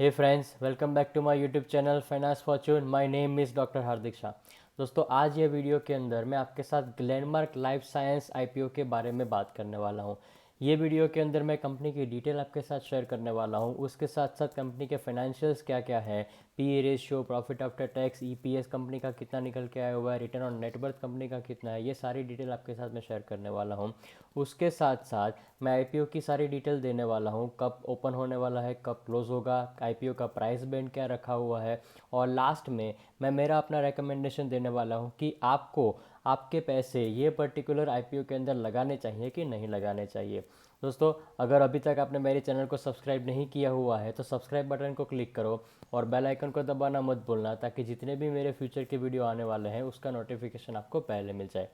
Hey friends, welcome back to my YouTube channel finance fortune. My name is doctor Hardik Shah. दोस्तों, आज ये video के अंदर मैं आपके साथ ग्लेनमार्क लाइफ साइंस आईपीओ के बारे में बात करने वाला हूँ। ये वीडियो के अंदर मैं कंपनी की डिटेल आपके साथ शेयर करने वाला हूँ। उसके साथ साथ कंपनी के फाइनेंशियल्स क्या क्या है, P ratio, profit after tax, EPS company का कितना निकल के आया हुआ है, रिटर्न ऑन नेटवर्थ कंपनी का कितना है, ये सारी डिटेल आपके साथ मैं शेयर करने वाला हूँ। उसके साथ साथ मैं आईपीओ की सारी डिटेल देने वाला हूँ, कब ओपन होने वाला है, कब क्लोज होगा, आईपीओ का प्राइस बैंड क्या रखा हुआ है, और लास्ट में मैं मेरा अपना रिकमेंडेशन देने वाला हूँ कि आपको आपके पैसे ये पर्टिकुलर आईपीओ के अंदर लगाने चाहिए कि नहीं लगाने चाहिए। दोस्तों, अगर अभी तक आपने मेरे चैनल को सब्सक्राइब नहीं किया हुआ है तो सब्सक्राइब बटन को क्लिक करो और बेल आइकन को दबाना मत भूलना, ताकि जितने भी मेरे फ्यूचर के वीडियो आने वाले हैं उसका नोटिफिकेशन आपको पहले मिल जाए।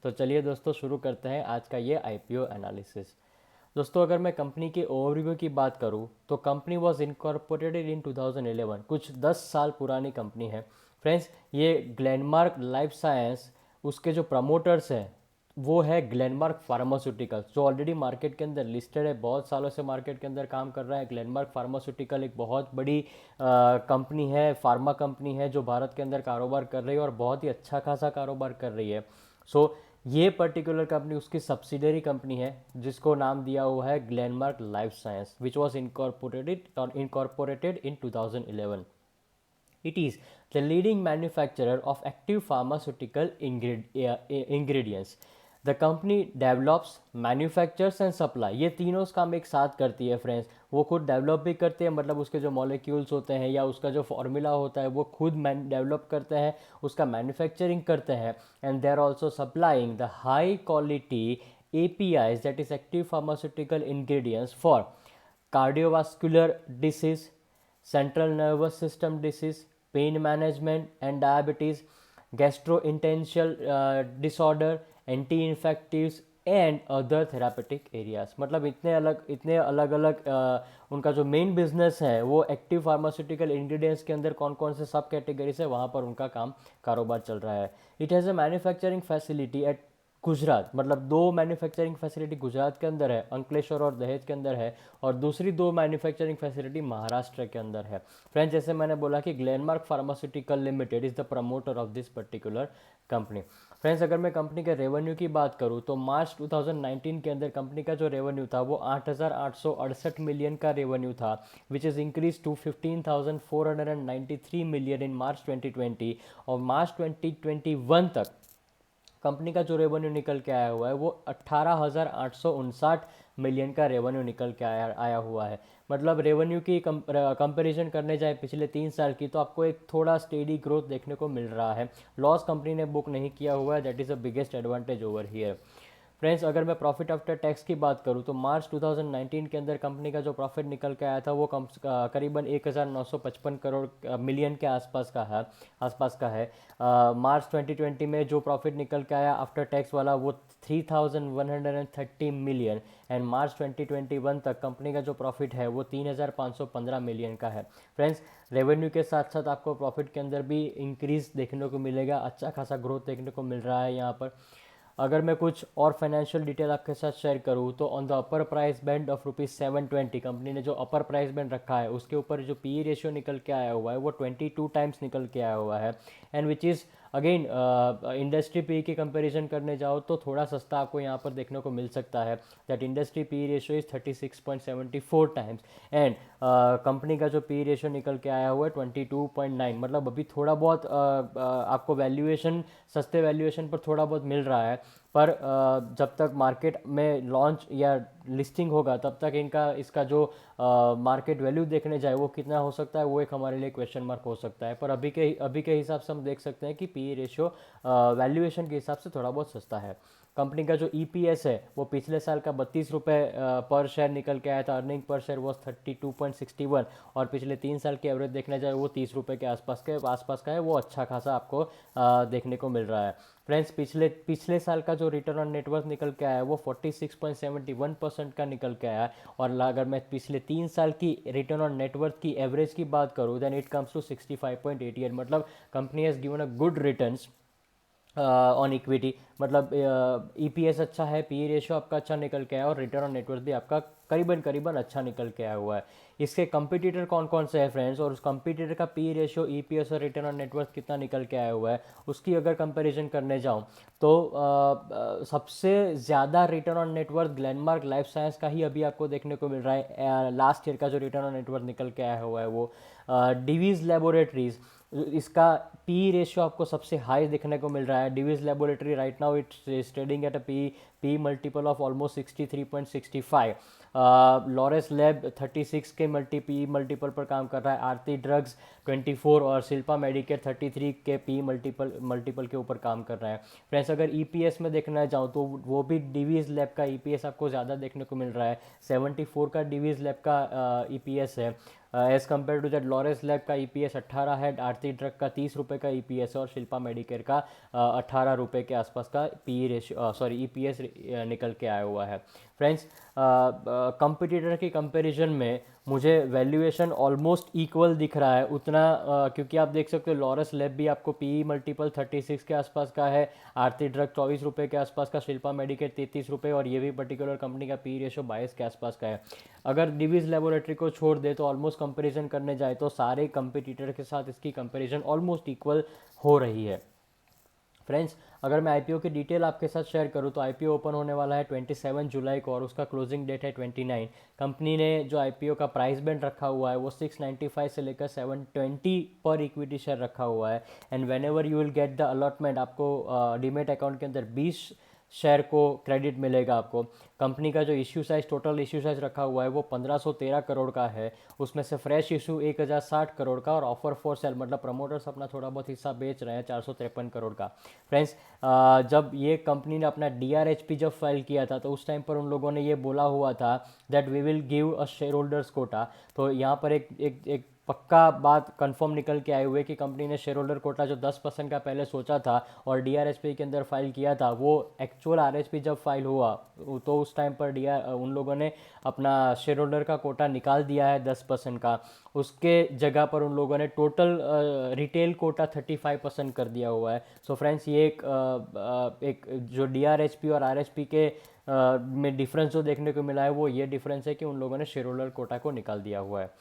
तो चलिए दोस्तों, शुरू करते हैं आज का ये आईपीओ एनालिसिस। दोस्तों, अगर मैं कंपनी के ओवरव्यू की बात करूं तो कंपनी वाज इनकॉर्पोरेटेड इन 2011, कुछ 10 साल पुरानी कंपनी है। फ्रेंड्स, ये ग्लेनमार्क लाइफ साइंस, उसके जो प्रमोटर्स हैं वो है ग्लेनमार्क फार्मास्यूटिकल्स, जो ऑलरेडी मार्केट के अंदर लिस्टेड है, बहुत सालों से मार्केट के अंदर काम कर रहा है। ग्लेनमार्क फार्मास्यूटिकल एक बहुत बड़ी कंपनी है, फार्मा कंपनी है, जो भारत के अंदर कारोबार कर रही है और बहुत ही अच्छा खासा कारोबार कर रही है। सो ये पर्टिकुलर कंपनी उसकी सब्सिडरी कंपनी है, जिसको नाम दिया हुआ है Glenmark Life science, which was incorporated in 2011. It is the leading manufacturer of active pharmaceutical ingredients. The company develops, manufactures and supply, ये तीनों काम एक साथ करती है फ्रेंड्स। वो खुद डेवलप भी करते हैं, मतलब उसके जो मॉलिक्यूल्स होते हैं या उसका जो फॉर्मूला होता है वो खुद डेवलप करते हैं, उसका मैन्युफैक्चरिंग करते हैं, and they are also supplying the high quality APIs, that is active pharmaceutical ingredients, for cardiovascular disease, central nervous system disease, pain management and diabetes, gastrointestinal disorder, anti-infectives and other therapeutic areas. मतलब इतने अलग अलग उनका जो main business है वो active pharmaceutical ingredients के अंदर कौन कौन से सब कैटेगरीज है वहाँ पर उनका कारोबार चल रहा है। It has a manufacturing facility eight Gujarat, मतलब दो मैन्युफैक्चरिंग फैसिलिटी गुजरात के अंदर है, अंकलेश्वर और दहेज के अंदर है, और दूसरी दो मैन्युफैक्चरिंग फैसिलिटी महाराष्ट्र के अंदर है। फ्रेंड्स, जैसे मैंने बोला कि Glenmark pharmaceutical limited is the promoter of this particular company. Friends, अगर मैं कंपनी के रेवेन्यू की बात करूं तो मार्च 2019 के अंदर कंपनी का जो रेवेन्यू था वो 8,868 मिलियन का रेवेन्यू था, which is increase to 15,493 million in March 2020। और मार्च 2021 तक कंपनी का जो रेवेन्यू निकल के आया हुआ है वो 18,859 मिलियन का रेवेन्यू निकल के आया हुआ है। मतलब रेवेन्यू की कंपैरिजन करने जाए पिछले 3 साल की, तो आपको एक थोड़ा स्टेडी ग्रोथ देखने को मिल रहा है। लॉस कंपनी ने बुक नहीं किया हुआ है, that is the biggest advantage over here. Friends, अगर मैं प्रॉफिट आफ्टर टैक्स की बात करूं तो मार्च 2019 के अंदर कंपनी का जो प्रॉफिट निकल के आया था वो करीबन 1955 करोड़ मिलियन के आसपास का है। मार्च 2020 में जो प्रॉफिट निकल के आया आफ्टर टैक्स वाला वो 3,130 मिलियन, एंड मार्च 2021 तक कंपनी का जो प्रॉफिट है वो 3,515 मिलियन का है। फ्रेंड्स, रेवेन्यू के साथ साथ आपको प्रॉफिट के अंदर भी इंक्रीज देखने को मिलेगा, अच्छा खासा ग्रोथ देखने को मिल रहा है यहाँ पर। अगर मैं कुछ और फाइनेंशियल डिटेल आपके साथ शेयर करूँ तो on the upper price band of ₹720, company ने जो अपर प्राइस बैंड रखा है उसके ऊपर जो पी रेशियो निकल के आया हुआ है वो 22 टाइम्स निकल के आया हुआ है, and which is again industry P की कंपैरिजन करने जाओ तो थोड़ा सस्ता आपको यहाँ पर देखने को मिल सकता है। That industry P ratio is 36.74 times, and company का जो पी रेशियो निकल के आया हुआ है 22.9। मतलब अभी थोड़ा बहुत आपको वैल्यूएशन, सस्ते वैल्यूएशन पर थोड़ा बहुत मिल रहा है, पर जब तक मार्केट में लॉन्च या लिस्टिंग होगा तब तक इसका जो मार्केट वैल्यू देखने जाए वो कितना हो सकता है, वो एक हमारे लिए क्वेश्चन मार्क हो सकता है। पर अभी के हिसाब से हम देख सकते हैं कि पी रेशियो वैल्यूएशन के हिसाब से थोड़ा बहुत सस्ता है। कंपनी का जो ईपीएस है वो पिछले साल का 32 रुपये पर शेयर निकल के आया था, अर्निंग पर शेयर वॉज 32.61, और पिछले 3 साल की एवरेज देखने जाए वो 30 रुपये के आसपास का है, वो अच्छा खासा आपको देखने को मिल रहा है। फ्रेंड्स, पिछले साल का जो रिटर्न ऑन नेटवर्थ निकल के आया वो 46.71% का निकल के आया, और अगर मैं पिछले 3 साल की रिटर्न ऑन नेटवर्थ की एवरेज की बात करूँ देन इट कम्स टू 65.88। मतलब company has given a good returns on equity. मतलब ईपीएस अच्छा है, पी रेशियो आपका अच्छा निकल के आया और रिटर्न ऑन नेटवर्थ भी आपका करीबन करीबन अच्छा निकल के आया हुआ है। इसके कंपटीटर कौन कौन से हैं फ्रेंड्स, और उस कंपटीटर का पी रेशियो, ईपीएस और रिटर्न ऑन नेटवर्थ कितना निकल के आया हुआ है, उसकी अगर कंपैरिजन करने जाऊं तो सबसे ज़्यादा return on net worth Glenmark Life science का ही अभी आपको देखने को मिल रहा है। लास्ट ईयर का जो रिटर्न ऑन नेटवर्थ निकल के आया हुआ है वो डिवीज लेबोरेटरीज, इसका पी रेशियो आपको सबसे हाई देखने को मिल रहा है। Divi's Laboratory right now it's trading at a P multiple of almost 63.65। Laurus Lab 36 के पी मल्टीपल पर काम कर रहा है। आरती ड्रग्स 24 और शिल्पा मेडिकेयर 33 के पी मल्टीपल के ऊपर काम कर रहा है। फ्रेंड्स अगर ईपीएस में देखना चाहूँ तो वो भी डिवीज लैब का ईपीएस आपको ज़्यादा देखने को मिल रहा है। 74 का डिवीज लैब का ईपीएस है। As compare to that Laurus Lab का ईपीएस 18 है, आरती ड्रग का 30 रुपये का ईपीएस है और शिल्पा मेडिकेयर का 18 रुपये के आसपास का पी रेशियो ईपीएस निकल के आया हुआ है। फ्रेंड्स कंपटीटर की कंपैरिजन में मुझे वैल्यूएशन ऑलमोस्ट इक्वल दिख रहा है उतना, क्योंकि आप देख सकते हो लॉरेस लैब भी आपको पी मल्टीपल 36 के आसपास का है, आरती ड्रग 24 रुपये के आसपास का, शिल्पा मेडिकेयर 33 रुपये और ये भी पर्टिकुलर कंपनी का पी रेशियो 22 के आसपास का है। अगर डिवीज लेबोरेटरी को छोड़ दे तो ऑलमोस्ट कंपैरिजन करने जाए तो सारे कंपटीटर के साथ इसकी कंपैरिजन ऑलमोस्ट इक्वल हो रही है। फ्रेंड्स अगर मैं आईपीओ की डिटेल आपके साथ शेयर करूं तो आईपीओ ओपन होने वाला है 27 जुलाई को और उसका क्लोजिंग डेट है 29। कंपनी ने जो आईपीओ का प्राइस बैंड रखा हुआ है वो 695 से लेकर 720 पर इक्विटी शेयर रखा हुआ है। And when ever you will get the allotment, आपको डीमेट अकाउंट के अंदर 20 शेयर को क्रेडिट मिलेगा आपको। कंपनी का जो issue size, total issue size रखा हुआ है वो 1513 करोड़ का है, उसमें से फ्रेश इशू 1060 करोड़ का और ऑफर फॉर सेल मतलब प्रमोटर्स अपना थोड़ा बहुत हिस्सा बेच रहे हैं 453 करोड़ का। फ्रेंड्स जब ये कंपनी ने अपना डीआरएचपी जब फाइल किया था तो उस टाइम पर उन लोगों ने ये बोला हुआ था that we will give a shareholders quota. तो यहाँ पर एक पक्का बात कंफर्म निकल के आए हुए कि कंपनी ने शेयर होल्डर कोटा जो 10% का पहले सोचा था और डीआरएचपी के अंदर फाइल किया था, वो एक्चुअल आरएचपी जब फाइल हुआ तो उस टाइम पर उन लोगों ने अपना शेयर होल्डर का कोटा निकाल दिया है 10% का। उसके जगह पर उन लोगों ने टोटल रिटेल कोटा 35% कर दिया हुआ है। सो फ्रेंड्स ये एक जो डीआरएचपी और आरएचपी के में डिफरेंस जो देखने को मिला है वो ये डिफरेंस है कि उन लोगों ने शेयर होल्डर कोटा को निकाल दिया हुआ है।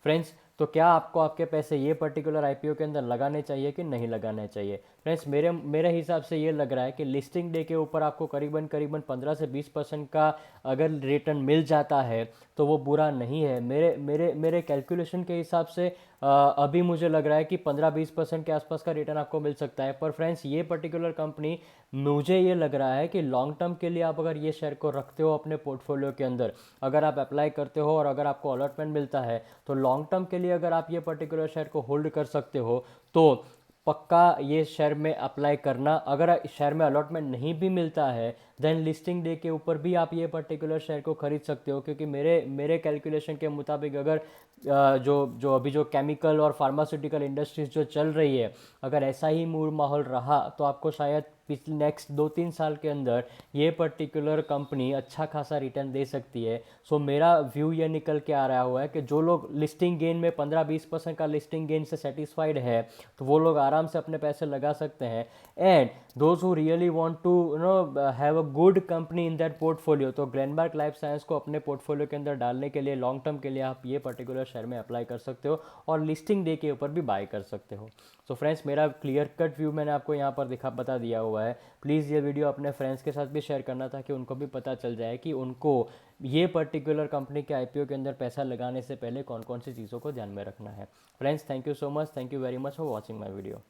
फ्रेंड्स तो क्या आपको आपके पैसे ये पर्टिकुलर आईपीओ के अंदर लगाने चाहिए कि नहीं लगाने चाहिए? फ्रेंड्स मेरे हिसाब से ये लग रहा है कि लिस्टिंग डे के ऊपर आपको करीबन करीबन 15 से 20% का अगर रिटर्न मिल जाता है तो वो बुरा नहीं है। मेरे कैलकुलेशन के हिसाब से अभी मुझे लग रहा है कि 15-20% के आसपास का रिटर्न आपको मिल सकता है। पर फ्रेंड्स ये पर्टिकुलर कंपनी, मुझे ये लग रहा है कि लॉन्ग टर्म के लिए आप अगर ये शेयर को रखते हो अपने पोर्टफोलियो के अंदर, अगर आप अप्लाई करते हो और अगर आपको अलॉटमेंट मिलता है तो लॉन्ग टर्म के लिए अगर आप ये पर्टिकुलर शेयर को होल्ड कर सकते हो तो पक्का ये शेयर में अप्लाई करना। अगर शेयर में अलॉटमेंट नहीं भी मिलता है देन लिस्टिंग डे के ऊपर भी आप ये पर्टिकुलर शेयर को खरीद सकते हो, क्योंकि मेरे कैलकुलेशन के मुताबिक अगर जो अभी जो केमिकल और फार्मास्यूटिकल इंडस्ट्रीज जो चल रही है, अगर ऐसा ही मूड माहौल रहा तो आपको शायद पिछले नेक्स्ट 2-3 साल के अंदर ये पर्टिकुलर कंपनी अच्छा खासा रिटर्न दे सकती है। सो मेरा व्यू ये निकल के आ रहा हुआ है कि जो लोग लिस्टिंग गेन में 15-20% का लिस्टिंग गेन से सेटिस्फाइड है तो वो लोग आराम से अपने पैसे लगा सकते हैं। And those who really want to have a good company in that portfolio, तो ग्लेनमार्क लाइफ साइंस को अपने पोर्टफोलियो के अंदर डालने के लिए लॉन्ग टर्म के लिए आप ये पर्टिकुलर शेयर में अप्लाई कर सकते हो और लिस्टिंग डे के ऊपर भी बाय कर सकते हो। सो फ्रेंड्स मेरा क्लियर कट व्यू मैंने आपको यहाँ पर बता दिया हुआ है। प्लीज़ ये वीडियो अपने फ्रेंड्स के साथ भी शेयर करना ताकि उनको भी पता चल जाए कि उनको ये पर्टिकुलर कंपनी के आईपीओ के अंदर पैसा लगाने से पहले कौन कौन सी चीज़ों को ध्यान में रखना है। Friends thank you so much, thank you very much for watching my video.